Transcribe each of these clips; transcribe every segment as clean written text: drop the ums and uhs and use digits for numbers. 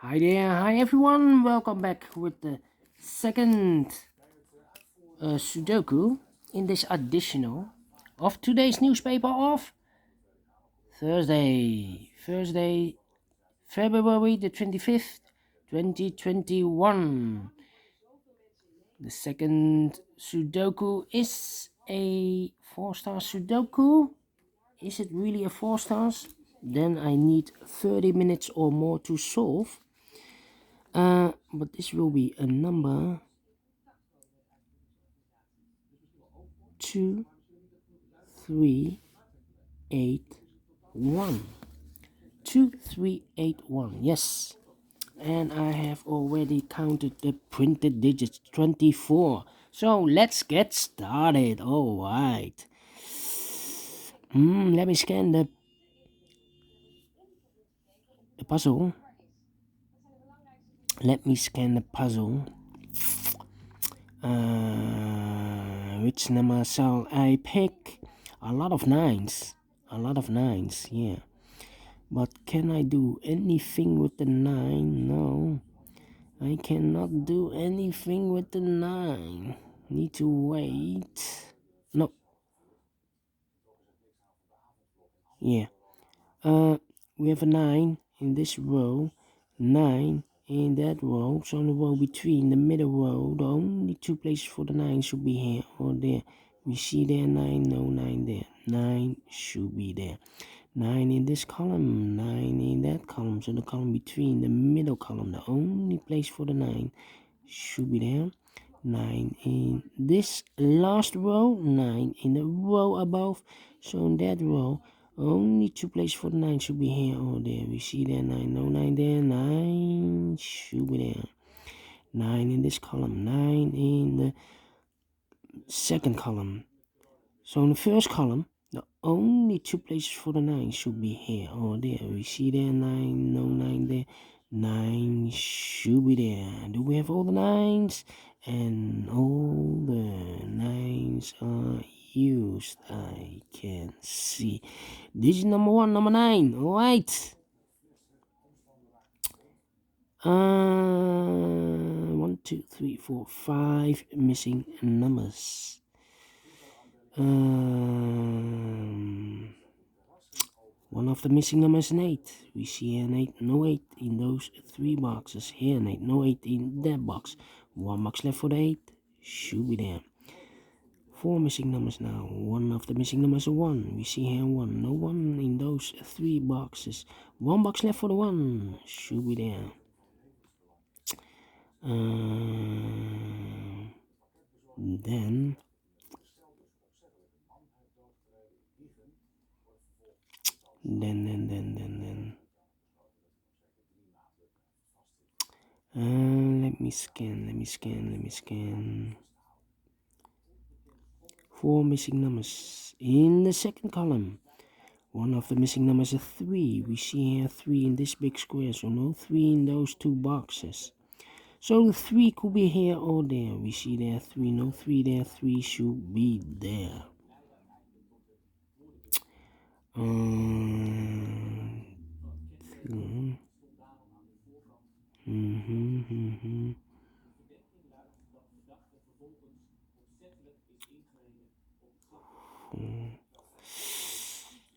Hi there, hi everyone, welcome back with the second Sudoku in this additional of today's newspaper of Thursday, February the 25th, 2021. The second Sudoku is a 4-star Sudoku. Is it really a 4 stars? Then I need 30 minutes or more to solve. But this will be a number 2381. 2381, yes. And I have already counted the printed digits, 24. So let's get started. All right. Let me scan the puzzle. Let me scan the puzzle. Which number shall I pick? A lot of nines. Yeah. But can I do anything with the 9? No. I cannot do anything with the 9. Need to wait. No. Yeah. We have a 9 in this row. 9 in that row. So in the row between the middle row, the only two places for the 9 should be here or there. We see there 9, no 9 there. 9 should be there. 9 in this column, 9 in that column. So the column between the middle column, the only place for the 9 should be there. 9 in this last row, 9 in the row above. So in that row, only two places for the 9 should be here or there. We see there 9, no 9 there. 9 should be there. 9 in this column, 9 in the second column. So in the first column, the only two places for the 9 should be here or there. We see there 9, no 9 there. 9 should be there. Do we have all the 9s? And all the 9s are used. I can see. Digit number 1, number 9. Alright. 1, 2, 3, 4, 5 missing numbers. One of the missing numbers is an 8. We see an 8, no 8 in those 3 boxes. Here an 8, no 8 in that box. 1 box left for the 8. Should be there. 4 missing numbers now. One of the missing numbers is a 1. We see here 1. No 1 in those 3 boxes. 1 box left for the 1. Should be there. Then let me scan. 4 missing numbers in the second column. One of the missing numbers is 3. We see here 3 in this big square, so no 3 in those 2 boxes. So the 3 could be here or there. We see there 3, no 3 there. 3 should be there.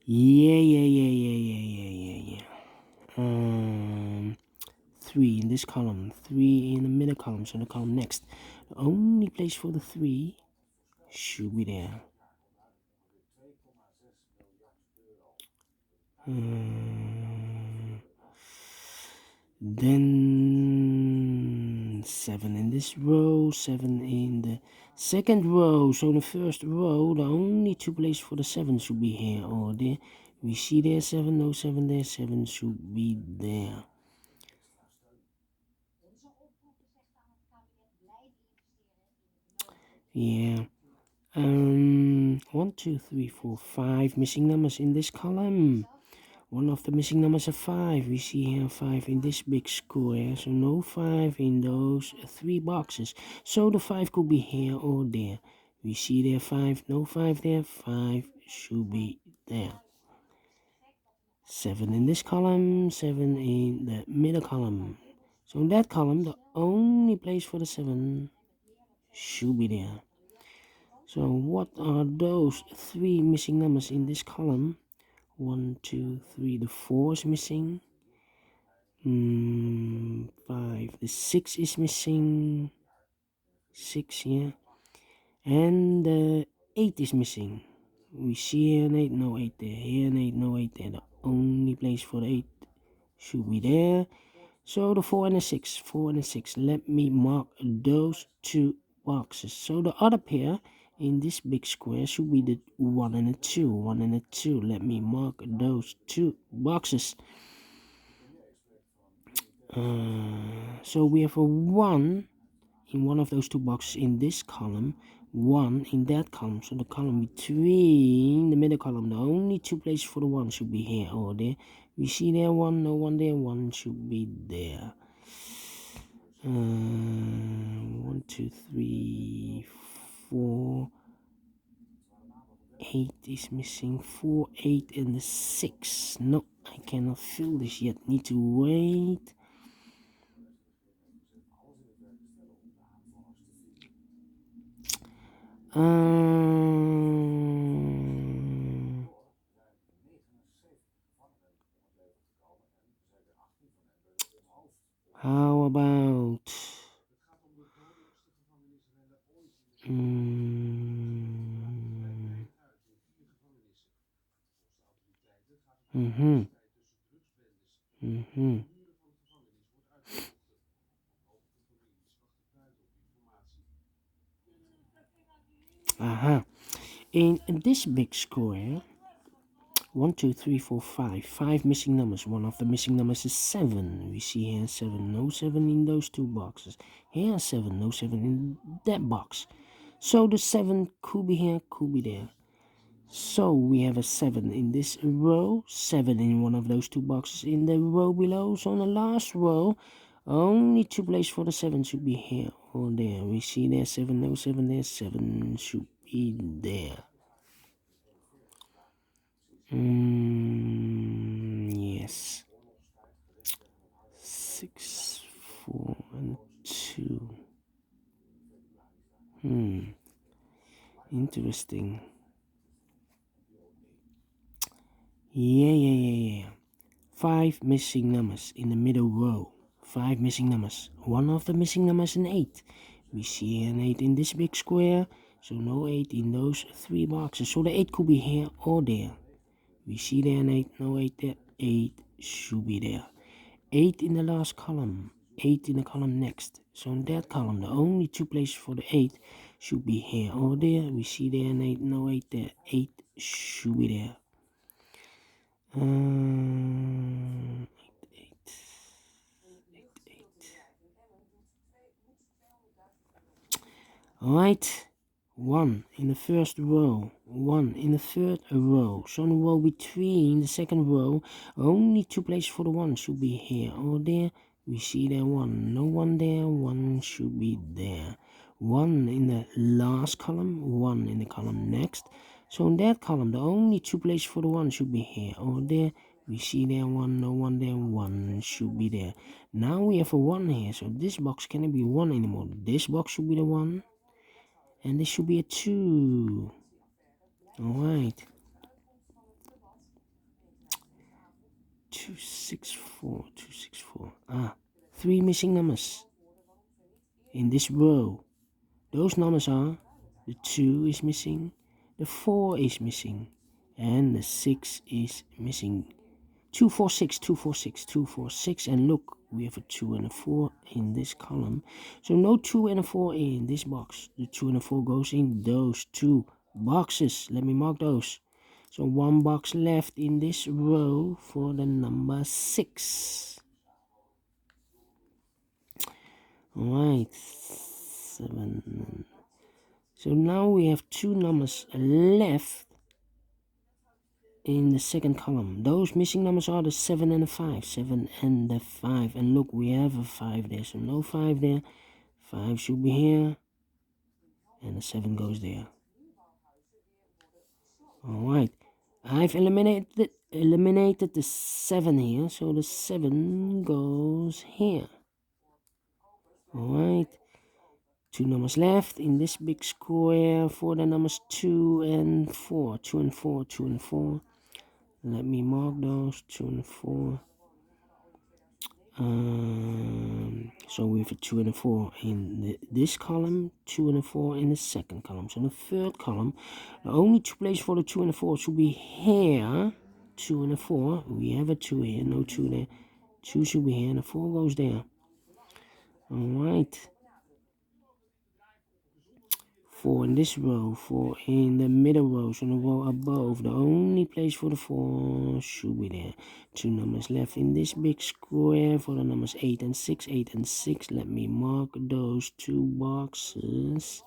Yeah. 3 in this column, 3 in the middle column, so the column next. The only place for the 3 should be there. Then 7 in this row, 7 in the second row. So in the first row, the only two places for the 7 should be here or there. We see there 7, no 7 there, 7 should be there. Yeah. 1, 2, 3, 4, 5 missing numbers in this column. One of the missing numbers is 5. We see here 5 in this big square. So no 5 in those 3 boxes. So the 5 could be here or there. We see there 5. No 5 there. 5 should be there. 7 in this column. 7 in the middle column. So in that column, the only place for the 7 should be there. So what are those 3 missing numbers in this column? 1, 2, 3. The 4 is missing. 5. The 6 is missing. 6, yeah. And the 8 is missing. We see here an 8, no 8 there. Here an 8, no 8 there. The only place for the 8 should be there. So the 4 and the 6, 4 and the 6. Let me mark those 2 boxes. So the other pair in this big square should be the 1 and the 2. 1 and the 2. Let me mark those 2 boxes. So we have a 1 in one of those 2 boxes in this column, 1 in that column. So the column between the middle column, the only 2 places for the 1 should be here or there. We see there 1, no 1 there, 1 should be there. 1, 2, 3, 4. 8 is missing. 4, 8, and the 6. No, I cannot fill this yet. Need to wait. How about in this big square, 1, 2, 3, 4, 5. 5 missing numbers. One of the missing numbers is 7. We see here 7. No 7 in those 2 boxes. Here 7. No 7 in that box. So the 7 could be here, could be there. So we have a 7 in this row. 7 in one of those 2 boxes in the row below. So on the last row, only 2 places for the 7 should be here or there. We see there 7. No 7 there. 7 should be there. Yes. 6, 4, and 2. Interesting. Yeah. 5 missing numbers in the middle row. 5 missing numbers. One of the missing numbers is an 8. We see an 8 in this big square. So no 8 in those 3 boxes. So the 8 could be here or there. We see there an 8, no 8 there. 8 should be there. 8 in the last column. 8 in the column next. So in that column, the only 2 places for the 8 should be here or there. We see there an 8, no 8 there. 8 should be there. 8, 8. Alright, 1 in the first row, 1 in the third row. So in the row between the second row, only 2 places for the 1 should be here or there. We see there 1, no 1 there, 1 should be there. 1 in the last column, 1 in the column next. So in that column, the only 2 places for the 1 should be here or there. We see there 1, no 1 there, 1 should be there. Now we have a 1 here, so this box cannot be 1 anymore. This box should be the 1. And this should be a 2. Alright. 264, 264. 3 missing numbers in this row. Those numbers are the 2 is missing, the 4 is missing, and the 6 is missing. 246, 246, 246, and look, we have a 2 and a 4 in this column. So no 2 and a 4 in this box. The 2 and a 4 goes in those 2 boxes. Let me mark those. So 1 box left in this row for the number 6. Alright, 7. So now we have 2 numbers left in the second column. Those missing numbers are the 7 and the 5. 7 and the 5. And look, we have a 5 there. So no 5 there. 5 should be here. And the 7 goes there. Alright. I've eliminated the 7 here. So the 7 goes here. Alright, 2 numbers left in this big square for the numbers 2 and 4. 2 and 4, 2 and 4. Let me mark those, 2 and 4. So we have a 2 and a 4 in this column, 2 and a 4 in the second column. So in the third column, the only two places for the 2 and a 4 should be here, 2 and a 4. We have a 2 here, no 2 there. 2 should be here, and the 4 goes there. Alright. 4 in this row, 4 in the middle row, so the row above. The only place for the 4 should be there. 2 numbers left in this big square for the numbers 8 and 6. 8 and 6. Let me mark those 2 boxes.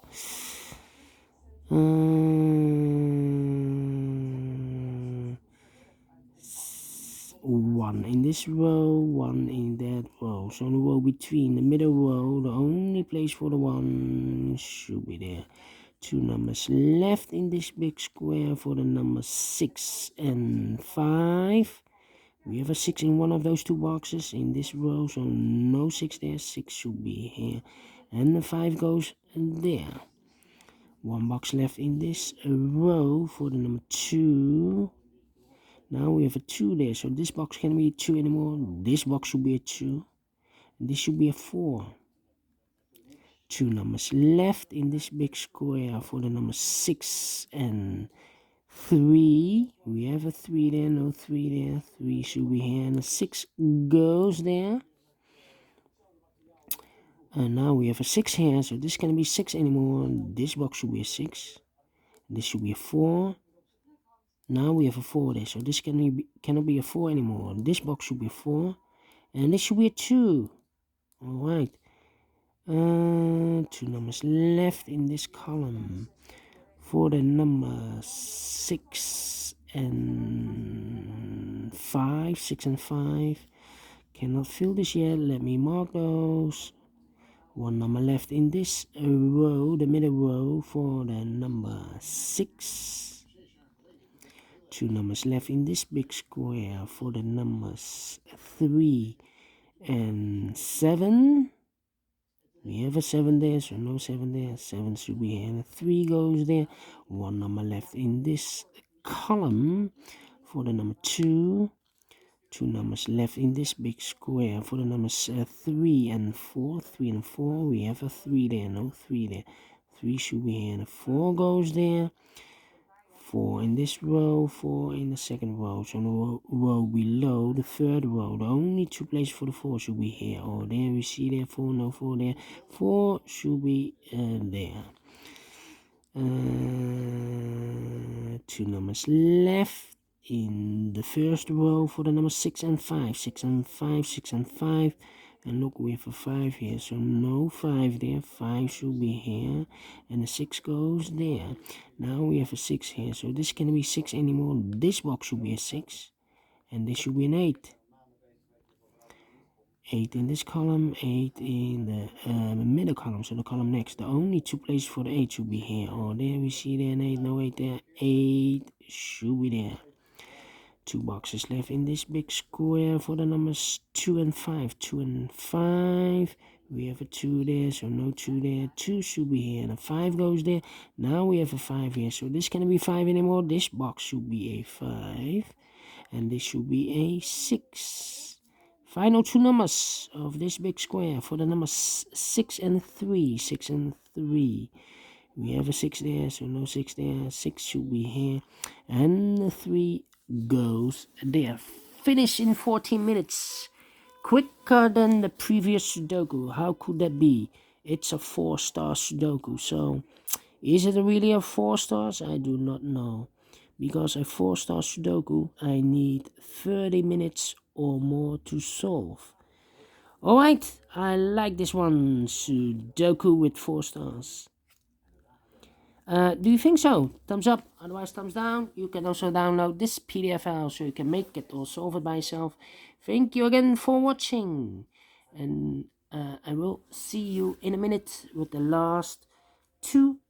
1 in this row, 1 in that row. So the row between the middle row, the only place for the 1 should be there. 2 numbers left in this big square for the numbers 6 and 5. We have a 6 in one of those 2 boxes in this row, so no 6 there. 6 should be here, and the 5 goes there. 1 box left in this row for the number 2. Now we have a 2 there, so this box can't be a 2 anymore. This box should be a 2. This should be a 4. 2 numbers left in this big square for the number 6 and 3. We have a 3 there, no 3 there. 3 should be here, and a 6 goes there. And now we have a 6 here, so this can't be 6 anymore. This box should be a 6. This should be a 4. Now we have a 4 there, so this cannot be a 4 anymore. This box should be a 4, and this should be a 2. Alright. 2 numbers left in this column for the number 6 and 5. 6 and 5. Cannot fill this yet. Let me mark those. 1 number left in this row, the middle row, for the number 6. 2 numbers left in this big square for the numbers 3 and 7. We have a 7 there, so no 7 there. 7 should be here, and 3 goes there. 1 number left in this column for the number 2. 2 numbers left in this big square for the numbers 3 and 4. 3 and 4. We have a 3 there, no 3 there. 3 should be here, and 4 goes there. 4 in this row, 4 in the second row. So the row below, the third row, the only 2 places for the 4 should be here or there. We see there 4, no 4 there. 4 should be there. 2 numbers left in the first row for the numbers 6 and 5. 6 and 5, 6 and 5. And look, we have a 5 here, so no 5 there. 5 should be here, and the 6 goes there. Now we have a 6 here, so this can't be 6 anymore. This box should be a 6, and this should be an 8. 8 in this column, 8 in the middle column, so the column next. The only 2 places for the 8 should be here or there. We see there an 8, no 8 there. 8 should be there. 2 boxes left in this big square for the numbers 2 and 5. 2 and 5. We have a 2 there, so no 2 there. 2 should be here, and a 5 goes there. Now we have a 5 here, so this can't be 5 anymore. This box should be a 5, and this should be a 6. Final 2 numbers of this big square for the numbers 6 and 3. 6 and 3. We have a 6 there, so no 6 there. 6 should be here, and the 3 goes there. Finish in 14 minutes. Quicker than the previous Sudoku. How could that be? It's a 4-star Sudoku. So, is it really a 4 stars? I do not know. Because a 4-star Sudoku, I need 30 minutes or more to solve. Alright, I like this one. Sudoku with 4 stars. Do you think so? Thumbs up, otherwise thumbs down. You can also download this PDF file so you can make it or solve it by yourself. Thank you again for watching. And I will see you in a minute with the last 2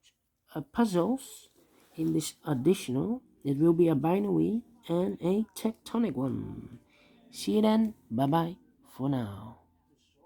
puzzles in this additional. It will be a binary and a tectonic one. See you then. Bye bye for now.